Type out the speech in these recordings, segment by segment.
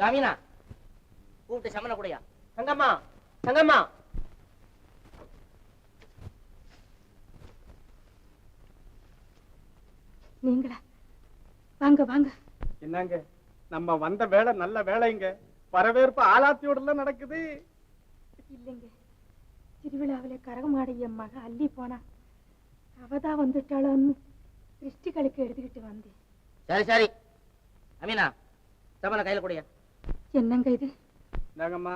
யாமினா கூப்பிட்டு சமன கூடயா. தங்கம்மா தங்கம்மா. நீங்களா? வாங்க வாங்க. என்னங்க நம்ம வந்த வேலை நல்ல வேலைங்க. வரவேற்பு ஆலாத்தியோட நடக்குது. இல்லைங்க, திருவிழாவில கரகமாடைய மக அள்ளி போனா அவதான் வந்துட்டாளோன்னு திருஷ்டிகளுக்கு எடுத்துக்கிட்டு வந்தேன். சரி சரி அமீனா சமன கையில கூடயா. என்னங்க இது? என்னங்கம்மா,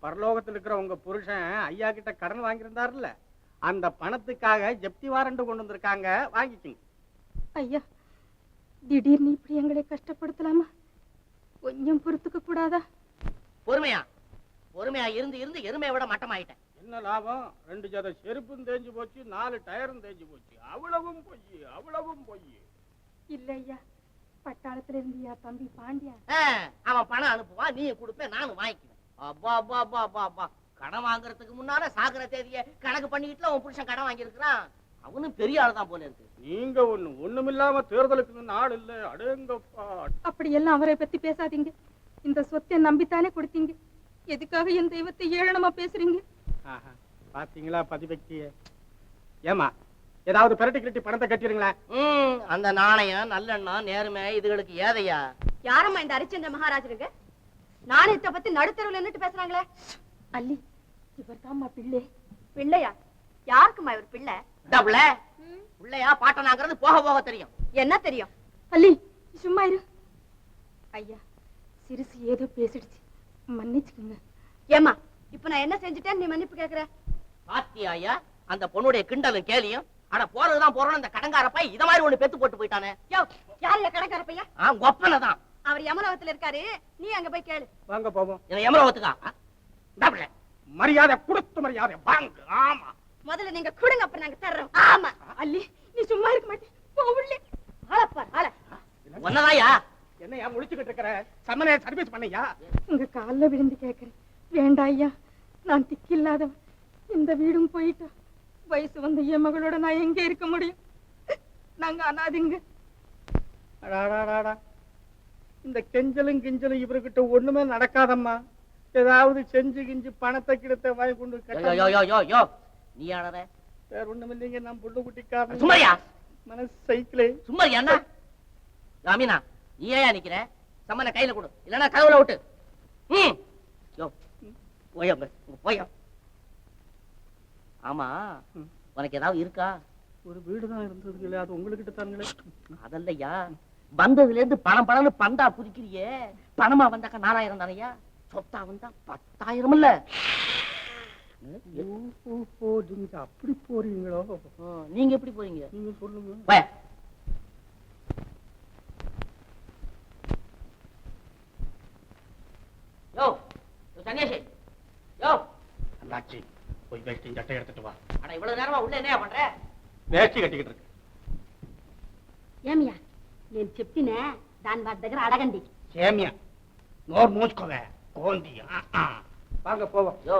பரலோகத்தில் இருக்கிற உங்க புருஷன் ஐயா கிட்ட கடன் வாங்கியிருந்தாருல்ல, அந்த பணத்துக்காக ஜப்தி வாரண்ட் கொண்டு வந்திருக்காங்க, வாங்கிக்கங்க. ஐயா, திடீர்னு இப்படி எங்களை கஷ்டப்படுத்தலாமா? கொஞ்சம் பொறுத்துக்க கூடாதா? பொறுமையா பொறுமையா இருந்து இருந்து எருமையை விட மட்டமாயிட்டேன். என்ன லாபம்? 2 ஜத செருப்பும் தேஞ்சு போச்சு, 4 டயரும் தேஞ்சு போச்சு. அவ்வளவும் பொய், அவ்வளவும் பொய். இல்ல ஐயா, பட்டாளத்துல இருந்தியா தம்பி பாண்டியா? அவன் பணம் அனுப்புவான், நீ கொடுப்பேன், நானும் வாங்கிக்குவேன். அப்பா அப்பா அப்பா அப்பா அப்பா, கடன் வாங்குறதுக்கு முன்னால சாகுற தேதியை கணக்கு பண்ணிக்கிட்டுல உன் புருஷன் கடன் வாங்கியிருக்கிறான். அவனும் பெரிய ஆள் தான் போல இருக்கு. நீங்க ஒண்ணுமில்லாம தேர்தலுக்கு நாள் இல்ல. அடேங்கப்பா. அப்படி எல்லாம் அவரை பத்தி பேசாதீங்க. இந்த சொத்தை நம்பித்தானே கொடுத்தீங்க. எதுக்காக என் தெய்வத்தை ஏளனமா பேசுறீங்க? பாத்தீங்களா பதிபக்திய? ஏமா ஏதாவது பிரட்டி கிரட்டி பணத்தை கட்டிடுங்களா? அந்த நாணயம் நல்லெண்ணம் நேர்மை இதுகளுக்கு ஏதையா? யாரம்மா இந்த அரிச்சந்திர மகாராஜருங்க? நாணயத்தை பத்தி நடுத்தருவில் நின்னுட்டு பேசுறாங்களே. அல்லி, இவர் தான்மா பிள்ளை. பிள்ளையா? யாருக்குமா இவர் பிள்ளை? பிள்ளையா பாட்டனாங்கிறது போக போக தெரியும். என்ன தெரியும்? அல்லி சும்மா இரு. ஐயா, சிறுசு ஏதோ பேசிடுச்சு, மன்னிச்சுக்கோங்க. ஏமா இப்ப நான் என்ன செஞ்சுட்டேன் நீ மன்னிப்பு கேக்குற? பாத்தியா ஐயா அந்த பொண்ணுடைய கிண்டலும் கேலியும்? ஆனா போறதுதான் போறோம். அந்த கடங்கார பையன் இத மாதிரி ஒண்ணு பெத்து போட்டு போயிட்டானே. யாரு கடங்கார பையன்? கொப்பனதான். அவர் யமலோகத்துல இருக்காரு, நீ அங்க போய் கேளு. வாங்க போவோம். யமலோகத்துக்கா? மரியாதை கொடுத்து மரியாதை வாங்க. ஆமா, முதல்ல நீங்க கொடுங்க, அப்புறம் நாங்க தர்றோம். ஆமா. அல்லி, நீ சும்மா இருக்க மாட்டே. போவுள்ளே ஆளப்பார் ஆள. ஒன்னதாயா? என்னையா முழிச்சுக்கிட்டு இருக்கிற? சமனே சர்வீஸ் பண்ணையா? உங்க கால்ல விழுந்து கேட்கிறேன். வேண்டாம் ஐயா, நான் திக்கில்லாதவன். இந்த வீடும் போயிட்டா வயசு வந்த என் மகளோட நான் எங்க இருக்க முடியும்? நாங்க அனாதிங்க. இந்த கெஞ்சலும் கிஞ்சலும் இவர்கிட்ட ஒண்ணுமே நடக்காதம்மா. ஏதாவது செஞ்சு கிஞ்சு பணத்தை கிடத்த வாங்கி கொண்டு நீ ஆனத வேற ஒண்ணும் இல்லைங்க. நான் புள்ள குட்டிக்காரன். சும்மாரியா? மனசு சைக்கிளே. சும்மாரியா? என்ன ராமினா நீ ஏன் நிக்கிற? சம்மன கையில கொடு, இல்லன்னா கதவுல விட்டு. போய. ஆமா, உனக்கு ஏதாவது இருக்கா? ஒரு வீடுதான் இருந்தது இல்லையா? அது உங்ககிட்ட தாங்களே. அதல்லையா, வந்ததுல இருந்து பணம் பணம்னு பந்தா புதிக்கிறியே. பணமா வந்தாக்கா 4000 தானையா? சொத்தா வந்தா 10,000 இல்ல? நீங்க அப்படி போறீங்களோ? நீங்க எப்படி போறீங்க? நீங்க சொல்லுங்க. சன்னியாசி, யோ அண்ணாச்சி, போய் வேஷ்டி சட்டை எடுத்துட்டு வா. அட இவ்வளவு நேரமா உள்ள என்ன பண்ற? வேஷ்டி கட்டிக்கிட்டு இருக்கு. ఏమియా నేను చెప్తినే దాని వారి దగ్గర అడగండి. சேமியா நோர் மூச்சுக்கோவே கோந்தி. வாங்க போவோம். யோ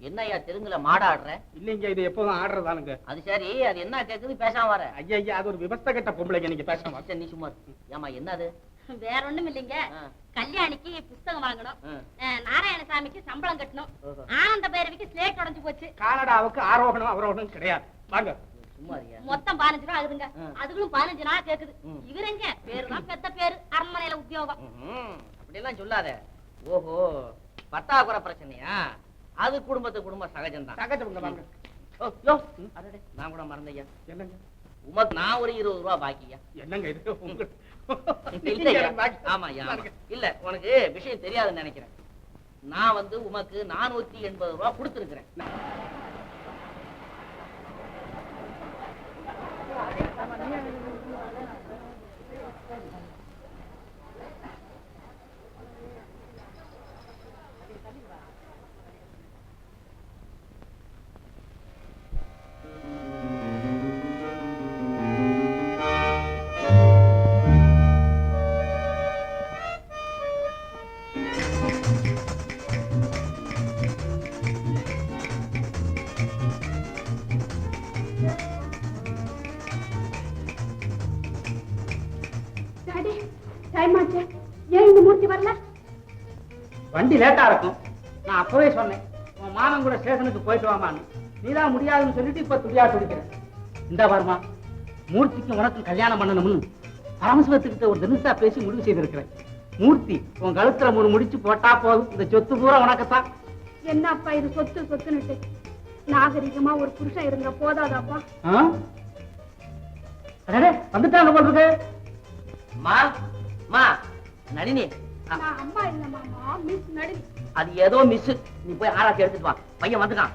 என்னய்யா தெலுங்குல மாடாடுற? இல்லைங்க, இது எப்போதும் ஆடுறதானுங்க. அது சரி, அது என்ன கேக்குது பேசாம வர? ஐயா ஐயா, அது ஒரு விவஸ்த கட்ட பொம்பளைங்க. நீங்க பேசாம நீ சும்மா. ஏமா என்னது? வேற ஒண்ணும் இல்லைங்க. கல்யாணிக்கு புஸ்தகம் வாங்கணும், நாராயணசாமிக்கு சம்பளம் கட்டணும், ஆனந்த பைரவிக்கு ஸ்லேட் உடைஞ்சு போச்சு. கானடாவுக்கு ஆரோகணம் அவரோகணம் கிடையாது. வாங்க. மொத்தம் 15 ரூபா ஆகுதுங்க. அதுகளும் 15 நாள் கேக்குது. இவருங்க பேருதான் பெத்த பேரு, அரண்மனையில உத்தியோகம். அப்படி எல்லாம் சொல்லாத. ஓஹோ, பத்தாக்குறை பிரச்சனையா? அது குடும்பம் சகஜம்தான். சகஜம். வாங்க. நான் கூட மறந்தையா. என்னங்க உமக்கு நான் ஒரு 20 ரூபா பாக்கியா? என்னங்க இது? ஆமா இல்ல, உனக்கு விஷயம் தெரியாதுன்னு நினைக்கிறேன். நான் உமக்கு 480 ரூபா கொடுத்திருக்கிறேன். ஏன் இந்த மூர்த்தி வரல? வண்டி லேட்டா இருக்கும். நான் அப்பவே சொன்னேன் உன் மாமன் கூட ஸ்டேஷனுக்கு போயிட்டு வாமான்னு. நீதான் முடியாதுன்னு சொல்லிட்டு இப்ப துடியா துடிக்கிறேன். இந்த பாருமா, மூர்த்திக்கு உனக்கு கல்யாணம் பண்ணணும்னு பரமசிவத்துக்கிட்ட ஒரு தினசா பேசி முடிவு செய்திருக்கிறேன். மூர்த்தி உன் கழுத்துல 3 முடிச்சு போட்டா போதும், இந்த சொத்து பூரா உனக்குத்தான். என்ன அப்பா இது சொத்து சொத்துன்னுட்டு? நாகரிகமா ஒரு புருஷன் இருந்த போதாதாப்பா? வந்துட்டாங்க போல் இருக்கு. நளினி, அம்மா இல்ல மாமா, மிஸ் நளினி. அது ஏதோ மிஸ். நீ போய் ஆராய்ச்சி எடுத்துட்டு வா. பையன் வந்துட்டான்.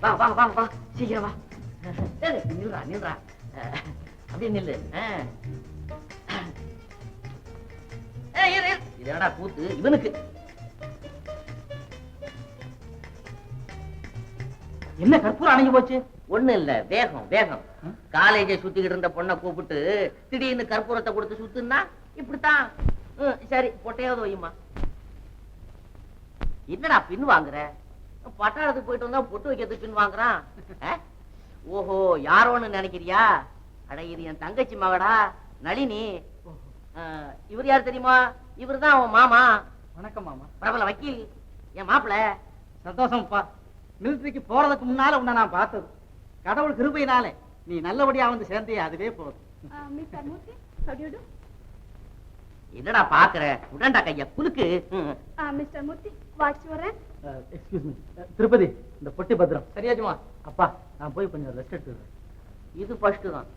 வா வா வா வா, சீக்கிரம் வா. நில்றா நில்றா, அப்படியே நில்லு. இது என்னடா கூத்து இவனுக்கு? என்ன கற்பூரம் அணைஞ்சு போச்சு? ஒண்ணு இல்ல, வேகம் வேகம். காலேஜை சுத்திக்கிட்டு இருந்த பொண்ணை கூப்பிட்டு திடீர்னு கற்பூரத்தை கொடுத்து சுத்துனா இப்படித்தான். சரி, பொட்டையாவது வையுமா. என்னடா பின் வாங்குற? பட்டாளத்துக்கு போயிட்டு வந்தா பொட்டு வைக்கிறதுக்கு பின் வாங்குறான். ஓஹோ, யாரோன்னு நினைக்கிறியா? அட, இது என் தங்கச்சி மகடா நளினி. இவர் யார் தெரியுமா? இவர்தான் அவன் மாமா. வணக்கம் மாமா. பிரபல வக்கீல், என் மாப்பிள்ள. சந்தோஷம்ப்பா. மிலிட்டரிக்கு போறதுக்கு முன்னால உன்னை நான் பார்த்தது. கடவுள் கிருபையினாலே நீ நல்லபடியா வந்து சேர்ந்தே, அதுவே போதும். Mister Murthy, how do you do? என்னடா பாக்குற? உடன்டா கைய குலுக்கு. Mister Murthy, what's your rank? Excuse me Tirupati, இந்த பொட்டி பத்திரம் சரியாச்சுமா? அப்பா, நான் போய் கொஞ்சம் ரெஸ்ட் எடுத்துக்கிறேன். இது ஃபர்ஸ்ட் தான்.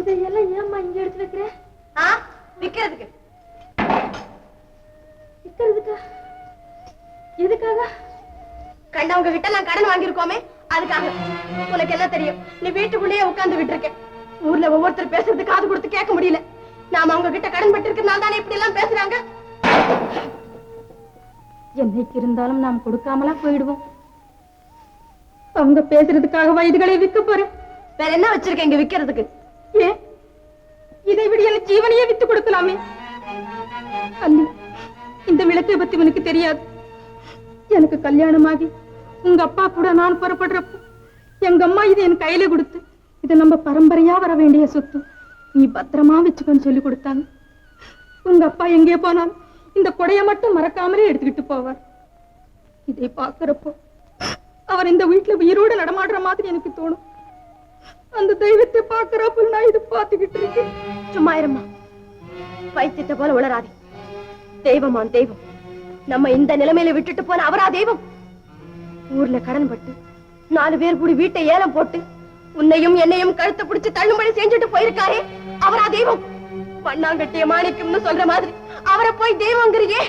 இதையெல்லாம் ஏம்மா இங்க எடுத்து வைக்கிறேன்? விக்கிறதுக்கு. விக்கிறதுக்கா? எதுக்காக? கண்டவங்க கிட்ட நான் கடன் வாங்கியிருக்கோமே, அதுக்காக. உனக்கு என்ன தெரியும்? நீ வீட்டுக்குள்ளேயே உட்கார்ந்து விட்டுருக்க. ஊர்ல ஒவ்வொருத்தர் பேசுறது காது கொடுத்து கேட்க முடியல. நாம அவங்க கிட்ட கடன் பட்டிருக்கிறதுனால தானே இப்படி எல்லாம் பேசுறாங்க. என்னைக்கு இருந்தாலும் நாம் கொடுக்காமலா போயிடுவோம். அவங்க பேசுறதுக்காக இதுகளை விற்க போறேன். வேற என்ன வச்சிருக்க இங்க விக்கிறதுக்கு? ஏன், இதை விட என் ஜீவனையே வித்து கொடுக்கலாமே. அல்லி, இந்த விளக்கை பத்தி உனக்கு தெரியாது. எனக்கு கல்யாணமாகி உங்க அப்பா கூட நான் புறப்படுறப்போ எங்க அம்மா இதை என் கையில கொடுத்து, இது நம்ம பரம்பரையா வர வேண்டிய சொத்து, நீ பத்திரமா வச்சுக்கன்னு சொல்லி கொடுத்தாங்க. உங்க அப்பா எங்கே போனாலும் இந்த கொடைய மட்டும் மறக்காமலே எடுத்துக்கிட்டு போவார். இதை பாக்குறப்போ அவர் இந்த வீட்டுல உயிரோடு நடமாடுற மாதிரி எனக்கு தோணும். அந்த தெய்வத்தை பாக்குறப்ப நான் இது பாத்துக்கிட்டு இருக்கேன். சும்மா இருமா, பைத்தியத்தை போல உளராதே. தெய்வமான் தெய்வம். நம்ம இந்த நிலைமையில விட்டுட்டு போன அவரா தெய்வம்? ஊர்ல கடன் பட்டு 4 பேர் கூடி வீட்டை ஏலம் போட்டு உன்னையும் என்னையும் கழுத்தை பிடிச்சு தள்ளும்படி செஞ்சுட்டு போயிருக்காரே, அவரா தெய்வம்? பண்ணாங்கட்டிய மாணிக்கம்னு சொல்ற மாதிரி அவரை போய் தெய்வங்கிறியே.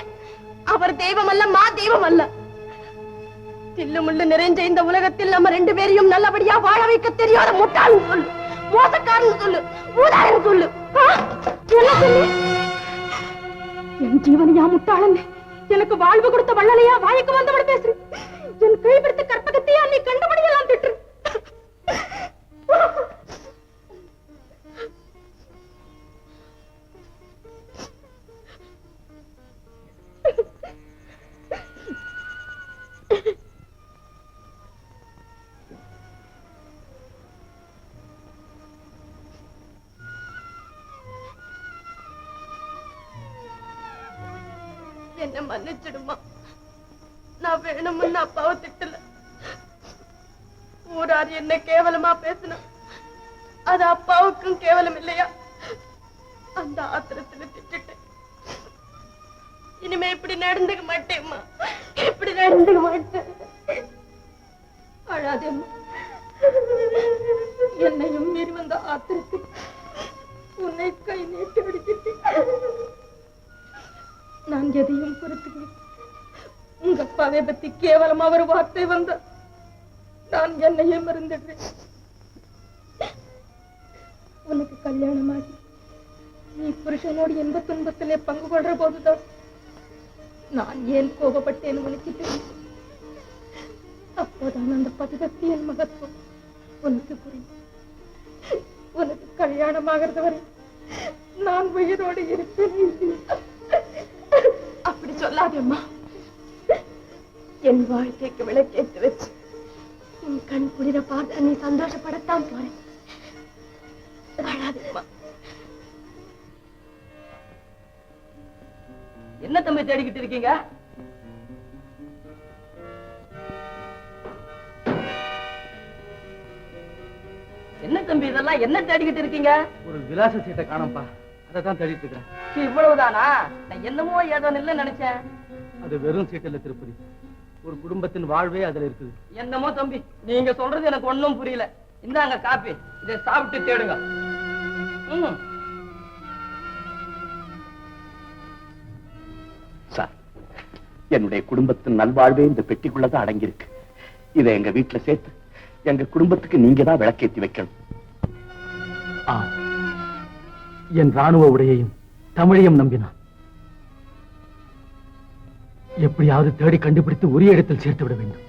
அவர் தெய்வம் அல்ல, மா தெய்வம் அல்ல. தில்லு முள்ளு நிறைஞ்ச இந்த உலகத்தில் நம்ம 2 பேரையும் நல்லபடியா வாழ வைக்க தெரியாத முட்டாள்னு சொல்லு, மோசக்காரன்னு சொல்லு, ஊதாரன்னு சொல்லு. என்ன சொல்லு? என் ஜீவனையா முட்டாளன்? எனக்கு வாழ்வு கொடுத்த வள்ளலையா வாய்க்கு வந்தபடி பேசுற? என் கைப்பிடித்த கற்பகத்தையா நீ கண்டபடியெல்லாம் திட்டு? என்ன மன்னிச்சிடுமா. நான் வேணும்னு அப்பாவை திட்டல. ஊரார் என்ன கேவலமா பேசினா அது அப்பாவுக்கும் கேவலம் இல்லையா? அந்த ஆத்திரத்துல திட்டுட்டேன். இனிமே இப்படி நடந்துக்க மாட்டேம்மா, இப்படி நடந்துக்க மாட்டேன். அழாதேம்மா. என்னையும் மீறி வந்த ஆத்திரத்தில் உன்னை கை நீட்டி அடிக்கிட்டேன். நான் எதையும் பொறுத்துக்கிறேன். உங்க அப்பாவை பத்தி கேவலமா ஒரு வார்த்தை வந்த நான் என்னையே மறந்துடுறேன். உனக்கு கல்யாணமாகி நீ புருஷனோடு இன்ப துன்பத்திலே பங்கு கொள்ற போதுதான் நான் ஏன் கோபப்பட்டேன் உனக்கு தெரியும். அப்போதான் அந்த பதிதத்தின் மகத்துவம் உனக்கு புரியும். உனக்கு கல்யாணமாகிறது வரை நான் உயிரோடு இருப்பேன். அப்படி சொல்லாதேம்மா. என் வாழ்க்கைக்கு விளக்கேற்றி வச்சு உன் கண் குளிர பார்த்து நீ சந்தோஷப்படத்தான் போறேன். அழாதேம்மா. என்ன தம்பி தேடிக்கிட்டு இருக்கீங்க? என்ன தம்பி இதெல்லாம் என்ன தேடிக்கிட்டு இருக்கீங்க? ஒரு விலாச சீட்டை காணோம்ப்பா, அதை தான் தேடிட்டு இருக்கிறேன். இவ்வளவுதானா? நான் என்னமோ ஏதோ இல்ல நினைச்சேன். அது வெறும் சீட்டு இல்ல திருப்பதி, ஒரு குடும்பத்தின் வாழ்வே அதுல இருக்குது. என்னமோ தம்பி நீங்க சொல்றது எனக்கு ஒண்ணும் புரியல. இந்தாங்க காப்பி, இதை சாப்பிட்டு தேடுங்க. சார், என்னுடைய குடும்பத்தின் நல்வாழ்வே இந்த பெட்டிக்குள்ளதான் அடங்கியிருக்கு. இதை எங்க வீட்டுல சேர்த்து எங்க குடும்பத்துக்கு நீங்க தான் விளக்கேத்தி வைக்கணும். என் ராணுவ உடையையும் தமிழையும் நம்பினான். எப்படியாவது தேடி கண்டுபிடித்து உரிய இடத்தில் சேர்த்து விட வேண்டும்.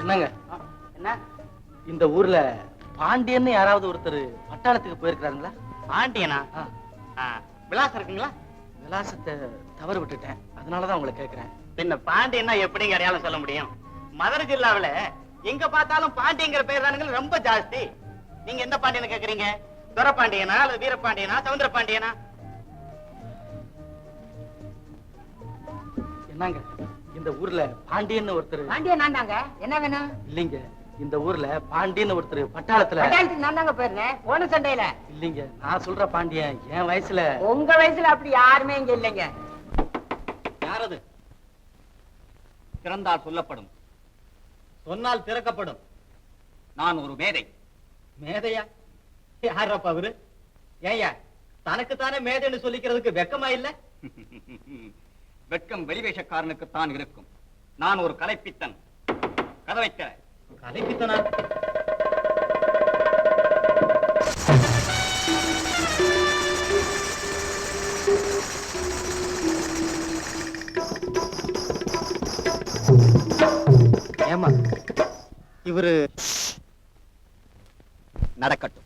என்னங்க என்ன இந்த ஊர்ல பாண்டியன்னு யாராவது ஒருத்தர் பட்டாளத்துக்கு போயிருக்கிறாருங்களா? பாண்டியனா? விலாசம் இருக்குங்களா? விலாசத்தை தவறு விட்டுட்டேன், அதனாலதான் உங்களை கேட்கிறேன். பின்ன பாண்டியன்னா எப்படிங்க அடையாளம் சொல்ல முடியும்? மதுரை ஜில்லாவில எங்க பார்த்தாலும் பாண்டியங்கிற பேர் தானுங்க ரொம்ப ஜாஸ்தி. நீங்க எந்த பாண்டியனை கேக்குறீங்க? துரப்பாண்டியனா அல்லது வீரபாண்டியனா சவுந்தர பாண்டியனா? என்னங்க இந்த ஊர்ல பாண்டியன்னு ஒருத்தர்? பாண்டியன் நான் தாங்க. என்ன வேணும்? இல்லைங்க, இந்த ஊர்ல பாண்டியன்னு ஒருத்தர் பட்டாளத்துல. பட்டாளத்துக்கு நான் தாங்க போயிருந்தேன் போன சண்டையில. இல்லைங்க, நான் சொல்ற பாண்டியன் என் வயசுல. உங்க வயசுல அப்படி யாருமே இங்க இல்லைங்க. யாரது? திறந்தால் சொல்லப்படும், சொன்னால் திறக்கப்படும். நான் ஒரு மேதை. மேதையா? யாரப்பா அவரு? ஏயா தனக்குத்தானே மேதைன்னு சொல்லிக்கிறதுக்கு வெக்கமா இல்ல? வெட்கம் வெளிவேஷக்காரனுக்குத்தான் இருக்கும். நான் ஒரு கலைப்பித்தன். கதவை திற. கலைப்பித்தனா? ஏமா இவரு நடக்கட்டும்.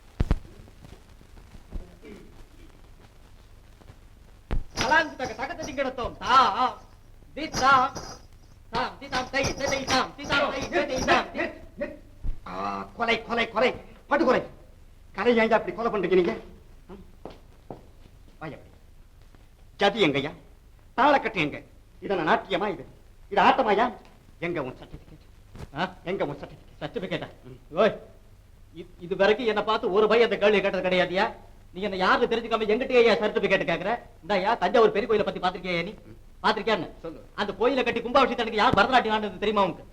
கொலை கொலை கொலை படுகொலை. கலை ஏங்க அப்படி கொலை பண்றீங்க நீங்க? ஜதி எங்கய்யா? தாளக்கட்டு எங்க? இதன நாட்டியமா? இது ஆட்டமாயா? எங்க உன் சர்டிபிகேட்? எங்க உன் சர்டிபிகேட்? சர்டிபிகேட்டா? ஓய், இது வரைக்கும் என்ன பார்த்து ஒரு பையன் அந்த கேள்வி கேட்டது கிடையாதியா? நீ என்ன யாரு தெரிஞ்சுக்காம எங்கிட்டே சர்டிபிகேட் கேக்குற? இந்தாயா தஞ்சாவூர் பெரிய கோயிலை பத்தி பாத்திருக்கியா? நீ பாத்திருக்கியான்னு சொல்லு. அந்த கோயிலை கட்டி கும்பாபிஷேகத்துக்கு யார் பரதநாட்டியம் ஆனது தெரியுமா உனக்கு?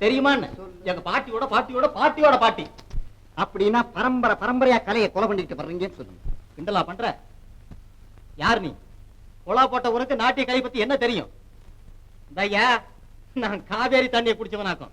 தெரியுமான்னு? எங்க பாட்டியோட பாட்டியோட பாட்டியோட பாட்டி. அப்படின்னா பரம்பரை பரம்பரையா கலையை கொலை பண்ணிட்டு வர்றீங்கன்னு சொல்லுங்க. கிண்டலா பண்ற? யார் நீ? கொலா போட்ட உனக்கு நாட்டிய கலை பத்தி என்ன தெரியும்? இந்தாயா நான் காவேரி தண்ணியை குடிச்சவனாக்கும்.